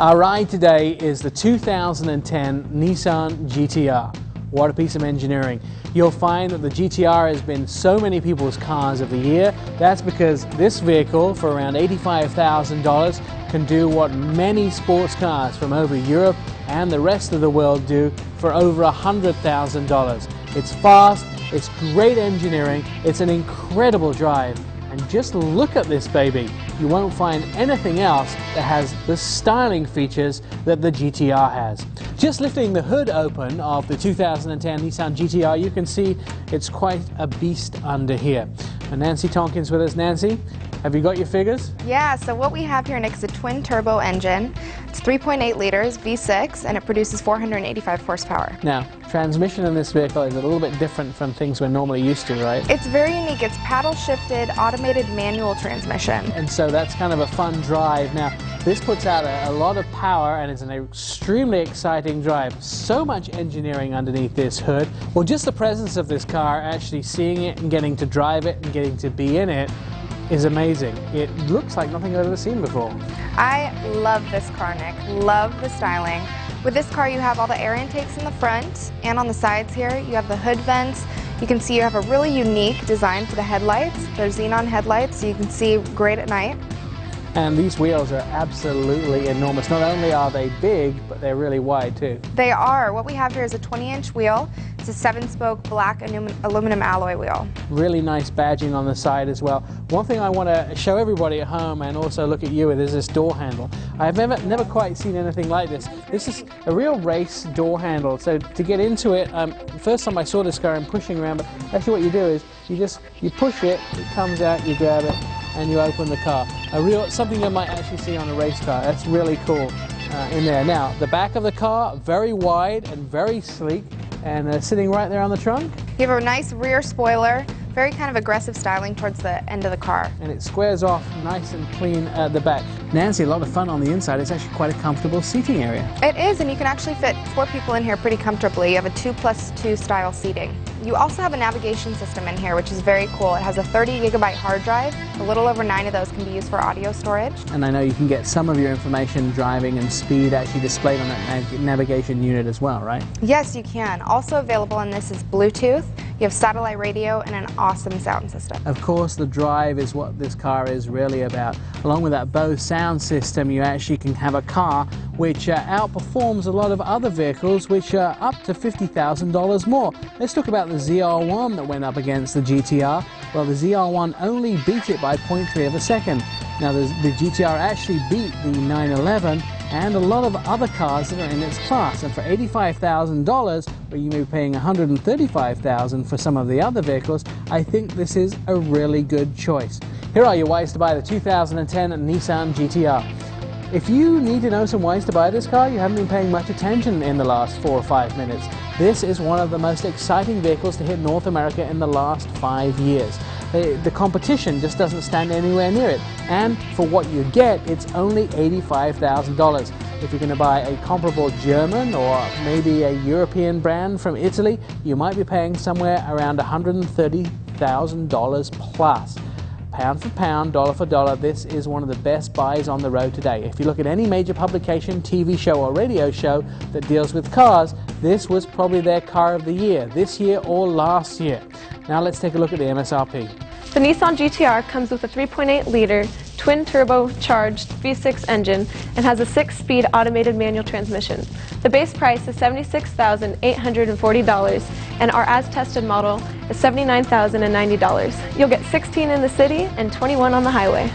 Our ride today is the 2010 Nissan GTR. What a piece of engineering. You'll find that the GTR has been so many people's cars of the year. That's because this vehicle, for around $85,000, can do what many sports cars from over Europe and the rest of the world do for over $100,000. It's fast, it's great engineering, it's an incredible drive. And just look at this baby. You won't find anything else that has the styling features that the GTR has. Just lifting the hood open of the 2010 Nissan GTR, you can see it's quite a beast under here. And Nancy Tompkins with us. Nancy, have you got your figures? Yeah, so what we have here, Nick, is a twin turbo engine. It's 3.8 liters, V6, and it produces 485 horsepower. Now, transmission in this vehicle is a little bit different from things we're normally used to, right? It's very unique. It's paddle shifted, automated manual transmission. And so that's kind of a fun drive. Now, this puts out a lot of power and it's an extremely exciting drive. So much engineering underneath this hood. Well, just the presence of this car, actually seeing it and getting to drive it and getting to be in it, is amazing. It looks like nothing I've ever seen before. I love this car, Nick. Love the styling. With this car, you have all the air intakes in the front and on the sides here. You have the hood vents. You can see you have a really unique design for the headlights. They're xenon headlights, so you can see great at night. And these wheels are absolutely enormous. Not only are they big, but they're really wide too. They are. What we have here is a 20-inch wheel. It's a 7-spoke black aluminum alloy wheel. Really nice badging on the side as well. One thing I want to show everybody at home and also look at you with is this door handle. I've never quite seen anything like this. This is a real race door handle. So to get into it, first time I saw this car, I'm pushing around, but actually what you do is you push it, it comes out, you grab it, and you open the car. Something you might actually see on a race car. That's really cool in there. Now, the back of the car, very wide and very sleek, and sitting right there on the trunk. You have a nice rear spoiler, very kind of aggressive styling towards the end of the car. And it squares off nice and clean at the back. Nancy, a lot of fun on the inside. It's actually quite a comfortable seating area. It is, and you can actually fit 4 people in here pretty comfortably. You have a 2+2 style seating. You also have a navigation system in here, which is very cool. It has a 30-gigabyte hard drive. A little over 9 of those can be used for audio storage. And I know you can get some of your information, driving and speed, actually displayed on that navigation unit as well, right? Yes, you can. Also available in this is Bluetooth. You have satellite radio and an awesome sound system. Of course, the drive is what this car is really about. Along with that Bose sound system, you actually can have a car which outperforms a lot of other vehicles which are up to $50,000 more. Let's talk about the ZR1 that went up against the GTR. Well, the ZR1 only beat it by 0.3 of a second. Now, the GTR actually beat the 911 and a lot of other cars that are in its class. And for $85,000, where you may be paying $135,000 for some of the other vehicles, I think this is a really good choice. Here are your ways to buy the 2010 Nissan GTR. If you need to know some ways to buy this car, you haven't been paying much attention in the last 4 or 5 minutes. This is one of the most exciting vehicles to hit North America in the last 5 years. The competition just doesn't stand anywhere near it. And for what you get, it's only $85,000. If you're going to buy a comparable German or maybe a European brand from Italy, you might be paying somewhere around $130,000 plus. Pound for pound, dollar for dollar, this is one of the best buys on the road today. If you look at any major publication, TV show or radio show that deals with cars, this was probably their car of the year, this year or last year. Now let's take a look at the MSRP. The Nissan GTR comes with a 3.8-liter twin-turbo-charged V6 engine and has a 6-speed automated manual transmission. The base price is $76,840 and our as-tested model is $79,090. You'll get 16 in the city and 21 on the highway.